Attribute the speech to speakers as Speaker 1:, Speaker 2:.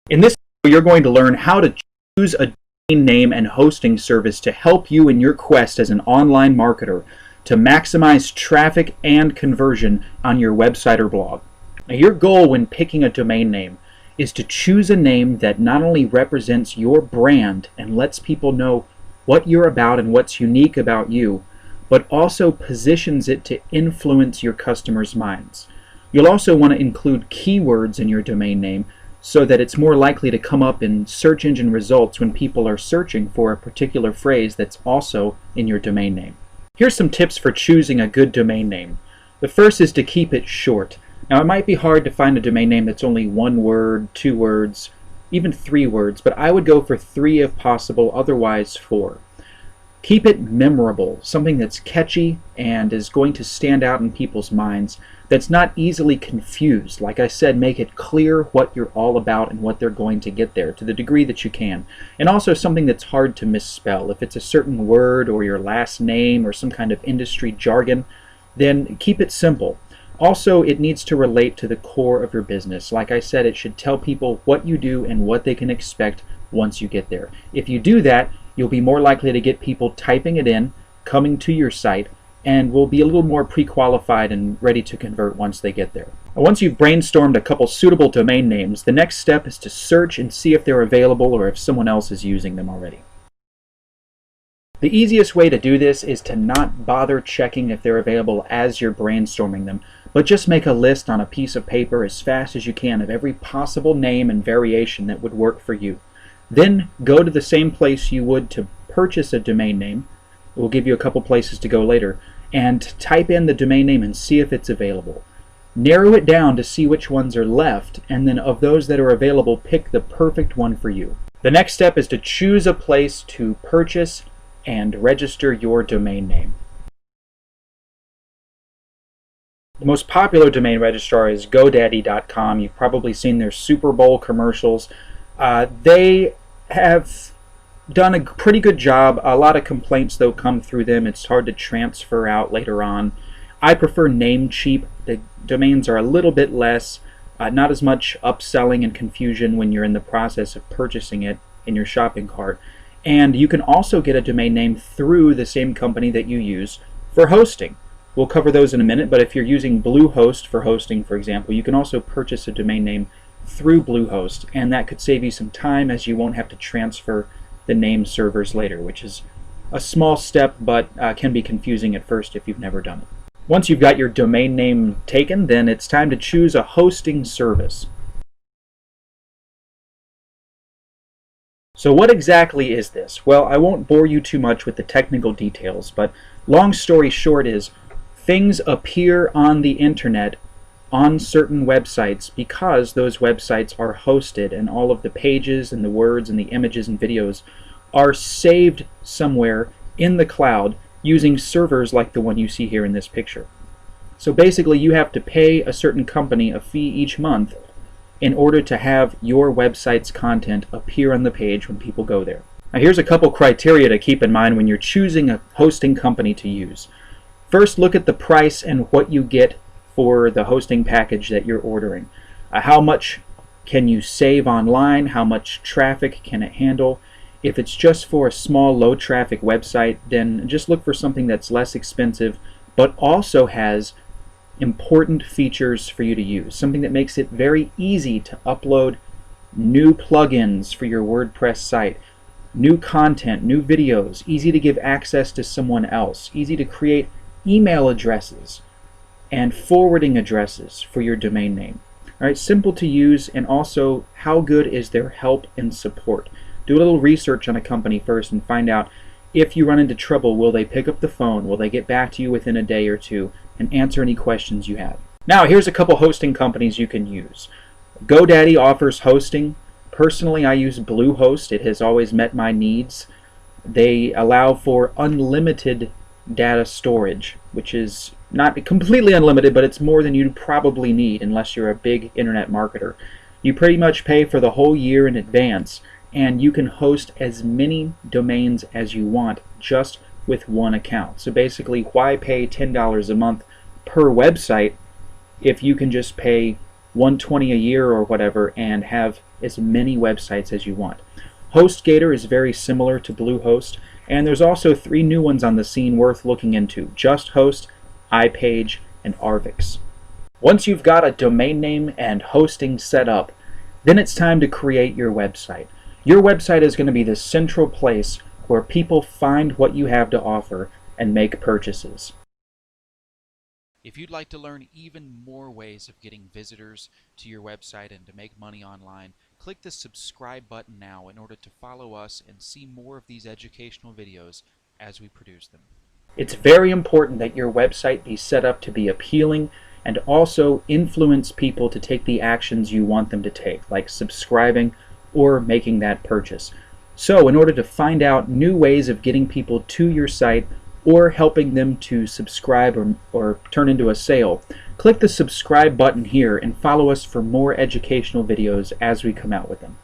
Speaker 1: In this video, you're going to learn how to choose a domain name and hosting service to help you in your quest as an online marketer to maximize traffic and conversion on your website or blog. Now, your goal when picking a domain name is to choose a name that not only represents your brand and lets people know what you're about and what's unique about you, but also positions it to influence your customers' minds. You'll also want to include keywords in your domain name so that it's more likely to come up in search engine results when people are searching for a particular phrase that's also in your domain name. Here's some tips for choosing a good domain name. The first is to keep it short. Now, it might be hard to find a domain name that's only 1 word, 2 words, even 3 words, but I would go for 3 if possible, otherwise 4. Keep it memorable, something that's catchy and is going to stand out in people's minds, that's not easily confused. Like I said, make it clear what you're all about and what they're going to get there to the degree that you can. And also something that's hard to misspell. If it's a certain word or your last name or some kind of industry jargon, then keep it simple. Also, it needs to relate to the core of your business. Like I said, it should tell people what you do and what they can expect once you get there. If you do that, you'll be more likely to get people typing it in, coming to your site, and will be a little more pre-qualified and ready to convert once they get there. Once you've brainstormed a couple suitable domain names, the next step is to search and see if they're available or if someone else is using them already. The easiest way to do this is to not bother checking if they're available as you're brainstorming them, but just make a list on a piece of paper as fast as you can of every possible name and variation that would work for you. Then go to the same place you would to purchase a domain name. We'll give you a couple places to go later, and type in the domain name and see if it's available. Narrow it down to see which ones are left, and then of those that are available, pick the perfect one for you. The next step is to choose a place to purchase and register your domain name. The most popular domain registrar is GoDaddy.com. You've probably seen their Super Bowl commercials. They have done a pretty good job. A lot of complaints though come through them. It's hard to transfer out later on. I prefer Namecheap. The domains are a little bit less, not as much upselling and confusion when you're in the process of purchasing it in your shopping cart. And you can also get a domain name through the same company that you use for hosting. We'll cover those in a minute, but if you're using Bluehost for hosting, for example, you can also purchase a domain name through Bluehost, and that could save you some time as you won't have to transfer the name servers later, which is a small step but can be confusing at first if you've never done it. Once you've got your domain name taken, then it's time to choose a hosting service. So what exactly is this? Well, I won't bore you too much with the technical details, but long story short is things appear on the internet on certain websites because those websites are hosted, and all of the pages and the words and the images and videos are saved somewhere in the cloud using servers like the one you see here in this picture. So basically you have to pay a certain company a fee each month in order to have your website's content appear on the page when people go there. Now, here's a couple criteria to keep in mind when you're choosing a hosting company to use. First, look at the price and what you get for the hosting package that you're ordering. How much can you save online? How much traffic can it handle? If it's just for a small low traffic website, then just look for something that's less expensive but also has important features for you to use. Something that makes it very easy to upload new plugins for your WordPress site, new content, new videos, easy to give access to someone else, easy to create email addresses and forwarding addresses for your domain name. All right, simple to use, and also how good is their help and support. Do a little research on a company first and find out if you run into trouble, will they pick up the phone? Will they get back to you within a day or two and answer any questions you have? Now, here's a couple hosting companies you can use. GoDaddy offers hosting. Personally, I use Bluehost. It has always met my needs. They allow for unlimited data storage, which is not completely unlimited, but it's more than you'd probably need unless you're a big internet marketer. You pretty much pay for the whole year in advance, and you can host as many domains as you want just with one account. So basically, why pay $10 a month per website if you can just pay $120 a year or whatever and have as many websites as you want. HostGator is very similar to Bluehost, and there's also 3 new ones on the scene worth looking into: JustHost, iPage, and Arvix. Once you've got a domain name and hosting set up, then it's time to create your website. Your website is going to be the central place where people find what you have to offer and make purchases.
Speaker 2: If you'd like to learn even more ways of getting visitors to your website and to make money online, click the subscribe button now in order to follow us and see more of these educational videos as we produce them.
Speaker 1: It's very important that your website be set up to be appealing and also influence people to take the actions you want them to take, like subscribing or making that purchase. So in order to find out new ways of getting people to your site or helping them to subscribe or turn into a sale, click the subscribe button here and follow us for more educational videos as we come out with them.